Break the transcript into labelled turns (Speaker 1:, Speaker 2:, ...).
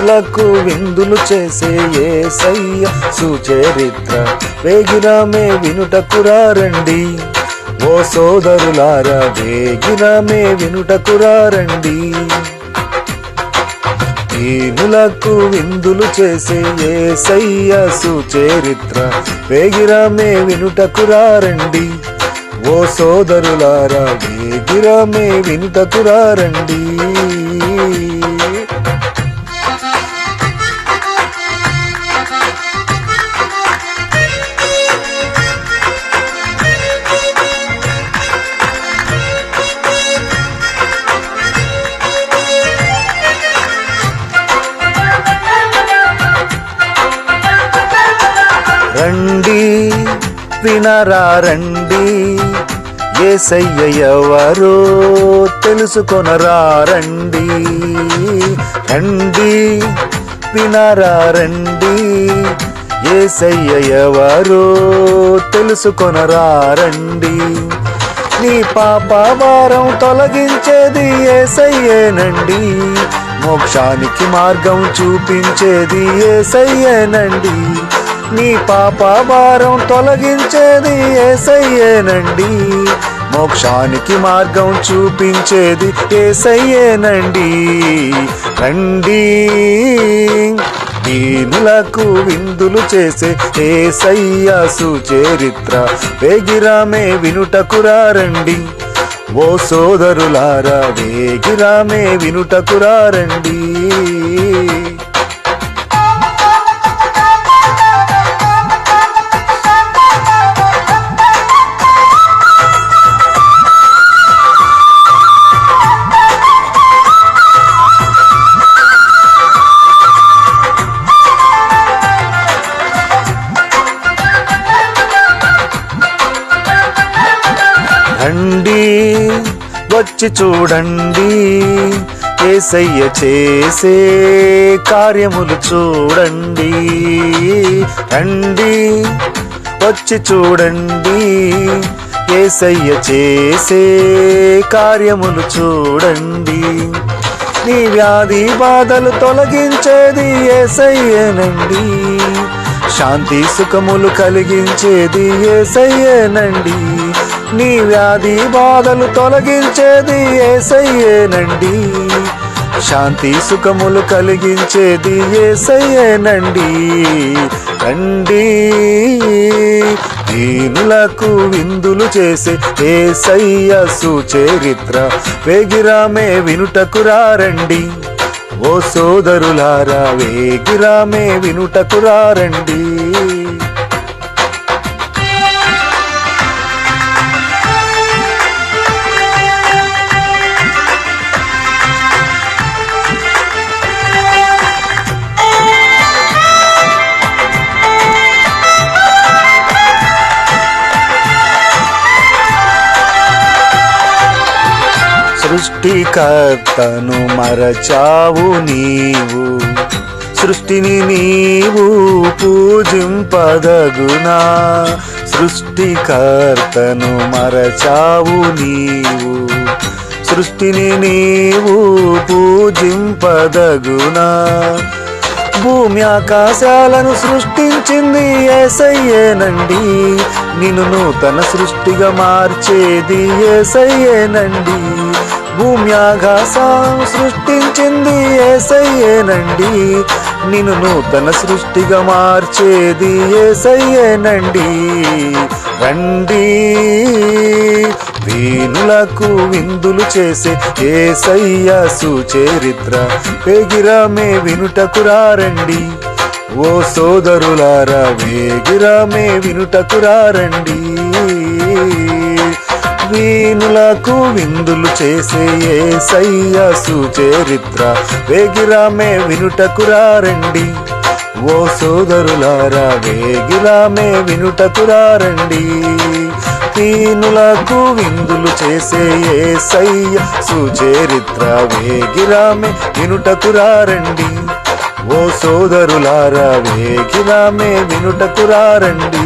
Speaker 1: దీనులకు విందులు చేసే యేసయ్య సుచరిత్ర వేగిరమే వినుటకురారండి. ఓ సోదరులారా వేగిరమే వినుటకురారండి. దీనులకు విందులు చేసే యేసయ్య సుచరిత్ర వేగిరమే వినుటకురారండి. ఓ సోదరులారా వేగిరమే వినుటకురారండి. రండి వినరా రండి, యేసయ్య ఎవరో తెలుసుకొనరా రండి. రండి వినరా రండి, యేసయ్య ఎవరో తెలుసుకొనరా రండి. నీ పాప భారం తొలగించేది యేసయ్యేనండి. మోక్షానికి మార్గం చూపించేది యేసయ్యేనండి. నీ పాప భారం తొలగించేది యేసయ్యేనండి. మోక్షానికి మార్గం చూపించేది యేసయ్యేనండి. రండి దీనులకు విందులు చేసే యేసయ్య సుచరిత్ర వేగిరమే వినుటకురారండి. ఓ సోదరులారా వేగిరమే వినుటకురారండి. రండి వచ్చి చూడండి, యేసయ్య చేసే కార్యములు చూడండి. రండి వచ్చి చూడండి, యేసయ్య చేసే కార్యములు చూడండి. నీ వ్యాధి బాధలు తొలగించేది యేసయ్యేనండి. శాంతి సుఖములు కలిగించేది యేసయ్యేనండి. నీ వ్యాధి బాధలు తొలగించేది యేసయ్యేనండి. శాంతి సుఖములు కలిగించేది యేసయ్యేనండి. రండి దీనులకు విందులు చేసే యేసయ్య సుచరిత్ర వేగిరమే వినుటకురారండి. ఓ సోదరులారా వేగిరమే వినుటకురారండి. సృష్టికర్తను మరచావు నీవు, సృష్టిని నీవు పూజింపదగునా. సృష్టికర్తను మరచావు నీవు, సృష్టిని నీవు పూజింపదగునా. భూమి ఆకాశాలను సృష్టించింది యేసయ్యేనండి. నిన్ను నూతన సృష్టిగా మార్చేది యేసయ్యేనండి. భూమి ఆకాశం సృష్టించింది యేసయ్యేనండి. నిన్ను నూతన సృష్టిగా మార్చేది యేసయ్యేనండి. రండి దీనులకు విందులు చేసే యేసయ్య సుచరిత్ర వేగిరమే వినుటకురారండి. ఓ సోదరులారా వేగిరమే వినుటకురారండి. దీనులకు విందులు చేసే యేసయ్య సుచరిత్ర వేగిరమే వినుటకురారండి. ఓ సోదరులారా వేగిరమే వినుటకురారండి. దీనులకు విందులు చేసే యేసయ్య సుచరిత్ర వేగిరమే వినుటకురారండి. ఓ సోదరులారా వేగిరమే వినుటకురారండి.